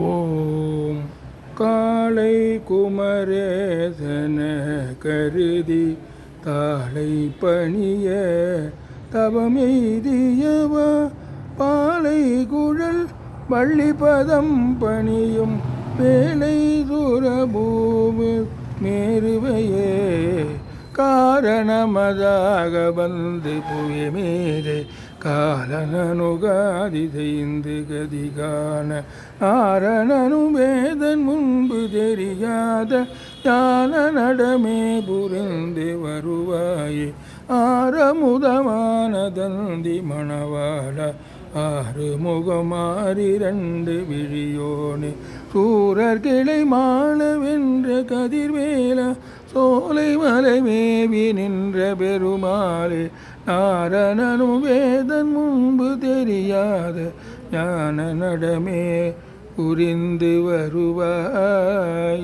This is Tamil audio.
ஓம் காளை குமரேசன கருதி தாளை பணிய தவமெய்தியவ பாலை குழல் வள்ளிபதம் பணியும் வேலை துரபூமி மேருவையே காரணமதாக வந்து புய மேலே காலனனுகாதி செய்து கதிகான ஆரணனு வேதன் முன்பு தெரியாத ஞான நடமே புரிந்து வருவாயே ஆரமுதமான தந்தி மணவாள ஆறு முகமாறிரண்டு விழியோனே சூரர் கிளை மாளவென்ற கதிர்வேல சோலை மலை மேவி நின்ற பெருமாளே நாரணனும் வேதன் முன்பு தெரியாத ஞான நடமே புரிந்து வருவாய்.